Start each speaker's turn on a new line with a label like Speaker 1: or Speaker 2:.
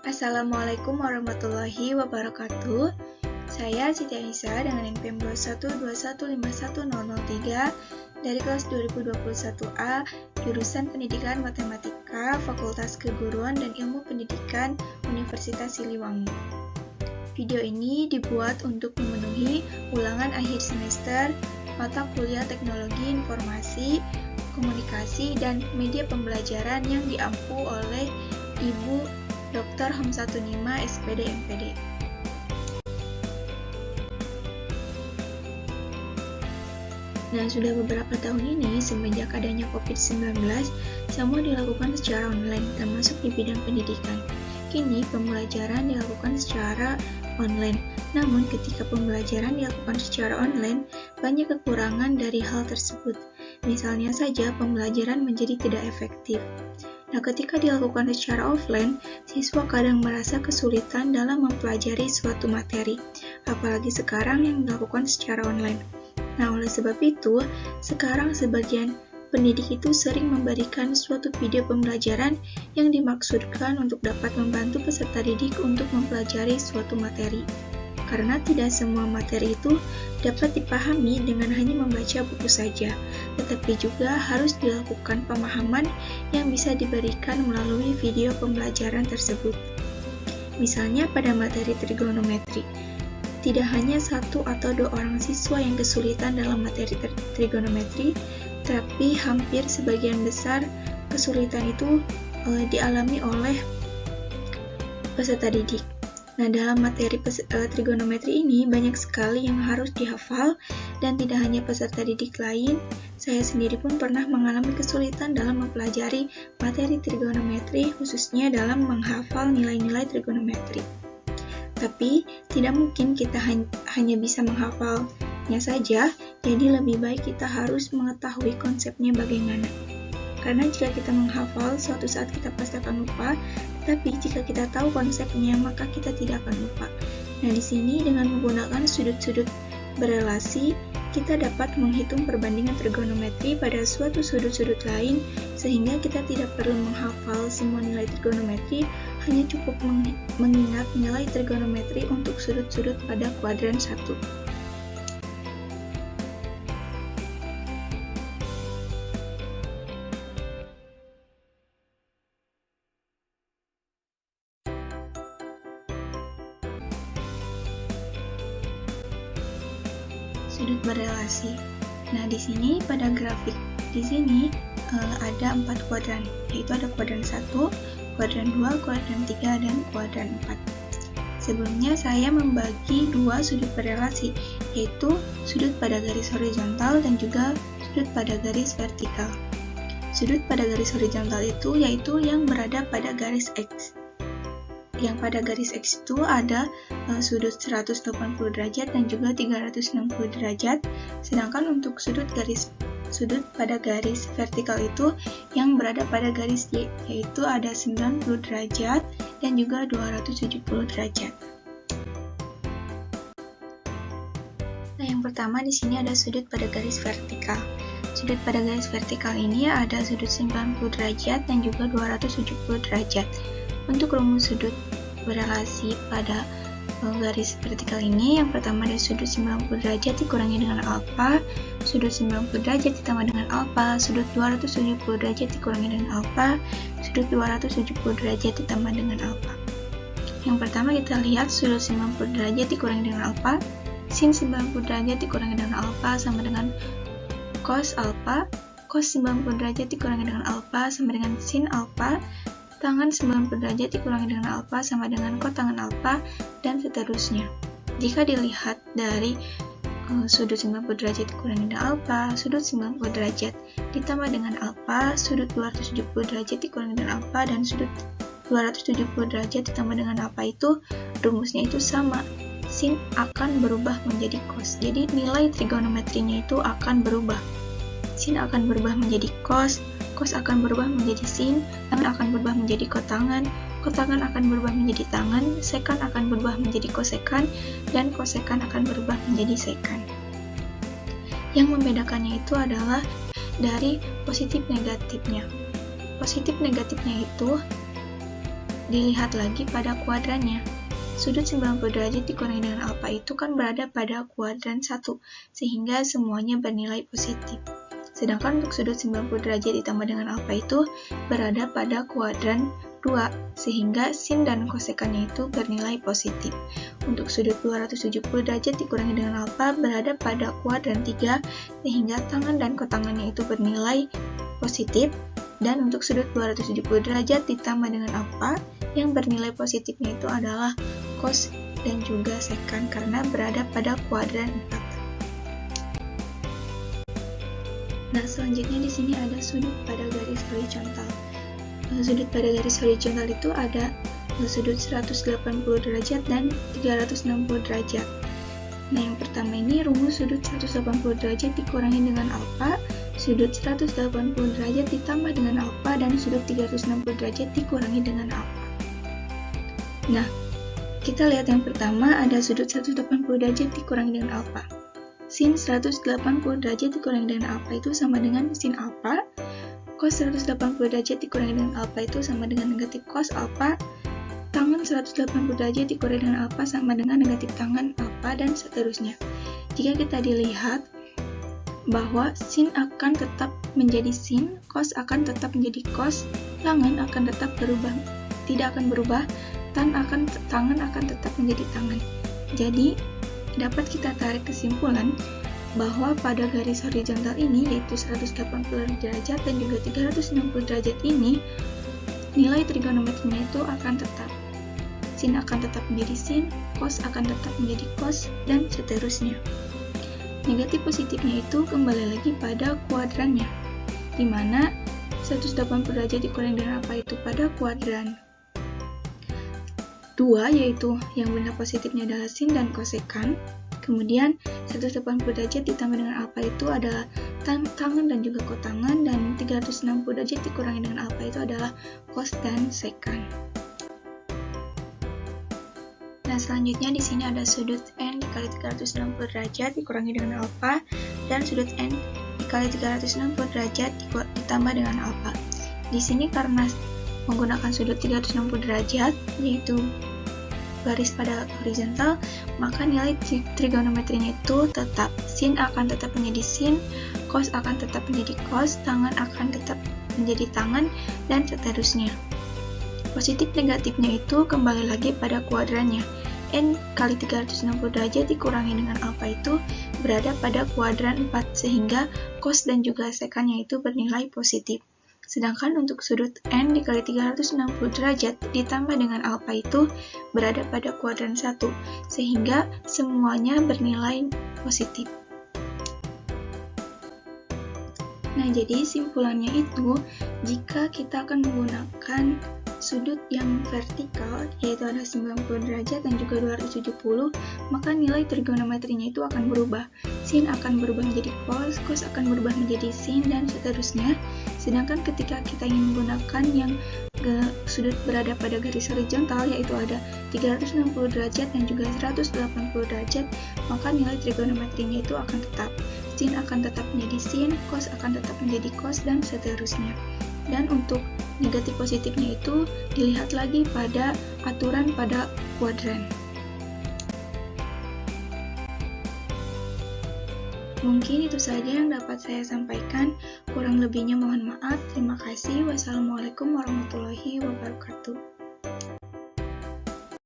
Speaker 1: Assalamualaikum warahmatullahi wabarakatuh. Saya Siti Aisyah dengan NPM 212151003 dari kelas 2021A, jurusan Pendidikan Matematika, Fakultas Keguruan dan Ilmu Pendidikan, Universitas Siliwangi. Video ini dibuat untuk memenuhi ulangan akhir semester mata kuliah Teknologi Informasi, Komunikasi, dan Media Pembelajaran yang diampu oleh Ibu Dr. Hamsatunima, SPD MPD. Nah, sudah beberapa tahun ini, semenjak adanya COVID-19, semua dilakukan secara online, termasuk di bidang pendidikan. Kini, pembelajaran dilakukan secara online. Namun, ketika pembelajaran dilakukan secara online, banyak kekurangan dari hal tersebut. Misalnya saja, pembelajaran menjadi tidak efektif. Nah, ketika dilakukan secara offline, siswa kadang merasa kesulitan dalam mempelajari suatu materi, apalagi sekarang yang dilakukan secara online. Nah, oleh sebab itu, sekarang sebagian pendidik itu sering memberikan suatu video pembelajaran yang dimaksudkan untuk dapat membantu peserta didik untuk mempelajari suatu materi. Karena tidak semua materi itu dapat dipahami dengan hanya membaca buku saja, tetapi juga harus dilakukan pemahaman yang bisa diberikan melalui video pembelajaran tersebut. Misalnya pada materi trigonometri, tidak hanya satu atau dua orang siswa yang kesulitan dalam materi trigonometri, tapi hampir sebagian besar kesulitan itu dialami oleh peserta didik. Nah, dalam materi trigonometri ini banyak sekali yang harus dihafal, dan tidak hanya peserta didik lain, saya sendiri pun pernah mengalami kesulitan dalam mempelajari materi trigonometri, khususnya dalam menghafal nilai-nilai trigonometri. Tapi, tidak mungkin kita hanya bisa menghafalnya saja, jadi lebih baik kita harus mengetahui konsepnya bagaimana. Karena jika kita menghafal, suatu saat kita pasti akan lupa, tapi jika kita tahu konsepnya, maka kita tidak akan lupa. Nah, di sini dengan menggunakan sudut-sudut berelasi, kita dapat menghitung perbandingan trigonometri pada suatu sudut-sudut lain, sehingga kita tidak perlu menghafal semua nilai trigonometri, hanya cukup mengingat nilai trigonometri untuk sudut-sudut pada kuadran 1. Sudut berelasi. Nah, di sini pada grafik di sini ada 4 kuadran, yaitu ada kuadran 1, kuadran 2, kuadran 3, dan kuadran 4. Sebelumnya saya membagi dua sudut berelasi, yaitu sudut pada garis horizontal dan juga sudut pada garis vertikal. Sudut pada garis horizontal itu yaitu yang berada pada garis X. Yang pada garis X itu ada sudut 180 derajat dan juga 360 derajat, sedangkan untuk sudut pada garis vertikal itu yang berada pada garis Y, yaitu ada 90 derajat dan juga 270 derajat. Nah, yang pertama di sini ada sudut pada garis vertikal. Sudut pada garis vertikal ini ada sudut 90 derajat dan juga 270 derajat. Untuk rumus sudut berelasi pada garis vertikal ini, yang pertama ada sudut 90 derajat dikurangi dengan alfa, sudut 90 derajat ditambah dengan alfa, sudut 270 derajat dikurangi dengan alfa, sudut 270 derajat ditambah dengan alfa. Yang pertama kita lihat sudut 90 derajat dikurangi dengan alfa, sin 90 derajat dikurangi dengan alfa sama dengan cos alfa, cos 90 derajat dikurangi dengan alfa sama dengan sin alfa, tangan 90 derajat dikurangi dengan alfa sama dengan kotangan alfa, dan seterusnya. Jika dilihat dari sudut 90 derajat dikurangi dengan alfa, sudut 90 derajat ditambah dengan alfa, sudut 270 derajat dikurangi dengan alfa, dan sudut 270 derajat ditambah dengan alfa itu rumusnya itu sama. Sin akan berubah menjadi cos. Jadi nilai trigonometrinya itu akan berubah. Sin akan berubah menjadi cos, cos akan berubah menjadi sin, tangan akan berubah menjadi kotangan, kotangan akan berubah menjadi tangan, sekan akan berubah menjadi kosekan, dan kosekan akan berubah menjadi sekan. Yang membedakannya itu adalah dari positif negatifnya. Positif negatifnya itu dilihat lagi pada kuadrannya. Sudut 90 derajat dikurangi dengan alfa itu kan berada pada kuadran 1, sehingga semuanya bernilai positif. Sedangkan untuk sudut 90 derajat ditambah dengan alfa itu berada pada kuadran 2, sehingga sin dan kosekannya itu bernilai positif. Untuk sudut 270 derajat dikurangi dengan alfa berada pada kuadran 3, sehingga tangan dan kotangannya itu bernilai positif. Dan untuk sudut 270 derajat ditambah dengan alfa, yang bernilai positifnya itu adalah cos dan juga sekan karena berada pada kuadran 4. Nah, selanjutnya di sini ada sudut pada garis horizontal. Sudut pada garis horizontal itu ada sudut 180 derajat dan 360 derajat. Nah, yang pertama ini rumus sudut 180 derajat dikurangi dengan alfa, sudut 180 derajat ditambah dengan alfa, dan sudut 360 derajat dikurangi dengan alfa. Nah, kita lihat yang pertama ada sudut 180 derajat dikurangi dengan alfa. Sin 180 derajat dikurangi dengan alfa itu sama dengan sin alfa. Cos 180 derajat dikurangi dengan alfa itu sama dengan negatif cos alfa. Tangan 180 derajat dikurangi dengan alfa sama dengan negatif tangan alfa, dan seterusnya. Jika kita dilihat bahwa sin akan tetap menjadi sin, cos akan tetap menjadi cos, tangan akan tetap berubah, tidak akan berubah, tangan akan tetap menjadi tangan. Jadi, dapat kita tarik kesimpulan bahwa pada garis horizontal ini, yaitu 180 derajat dan juga 360 derajat ini, nilai trigonometrinya itu akan tetap. Sin akan tetap menjadi sin, cos akan tetap menjadi cos, dan seterusnya. Negatif positifnya itu kembali lagi pada kuadrannya, di mana 180 derajat dikurangi dengan apa itu pada kuadran 2, yaitu yang benda positifnya adalah sin dan kosekan. Kemudian 180 derajat ditambah dengan alfa itu adalah tangan dan juga kotangan, dan 360 derajat dikurangi dengan alfa itu adalah cos dan sekan. Nah, selanjutnya di sini ada sudut n dikali 360 derajat dikurangi dengan alfa, dan sudut n dikali 360 derajat ditambah dengan alfa. Di sini karena menggunakan sudut 360 derajat, yaitu garis pada horizontal, maka nilai trigonometrinya itu tetap. Sin akan tetap menjadi sin, cos akan tetap menjadi cos, tangan akan tetap menjadi tangan, dan seterusnya. Positif negatifnya itu kembali lagi pada kuadrannya. N kali 360 derajat dikurangi dengan alfa itu berada pada kuadran 4, sehingga cos dan juga sekannya itu bernilai positif. Sedangkan untuk sudut n dikali 360 derajat ditambah dengan alfa itu berada pada kuadran 1, sehingga semuanya bernilai positif. Nah, jadi simpulannya itu, jika kita akan menggunakan sudut yang vertikal, yaitu ada 90 derajat dan juga 270, maka nilai trigonometrinya itu akan berubah. Sin akan berubah menjadi cos, cos akan berubah menjadi sin, dan seterusnya. Sedangkan ketika kita ingin menggunakan yang sudut berada pada garis horizontal, yaitu ada 360 derajat dan juga 180 derajat, maka nilai trigonometrinya itu akan tetap. Sin akan tetap menjadi sin, cos akan tetap menjadi cos, dan seterusnya. Dan untuk negatif positifnya itu dilihat lagi pada aturan pada kuadran. Mungkin itu saja yang dapat saya sampaikan. Kurang lebihnya mohon maaf. Terima kasih. Wassalamualaikum warahmatullahi wabarakatuh.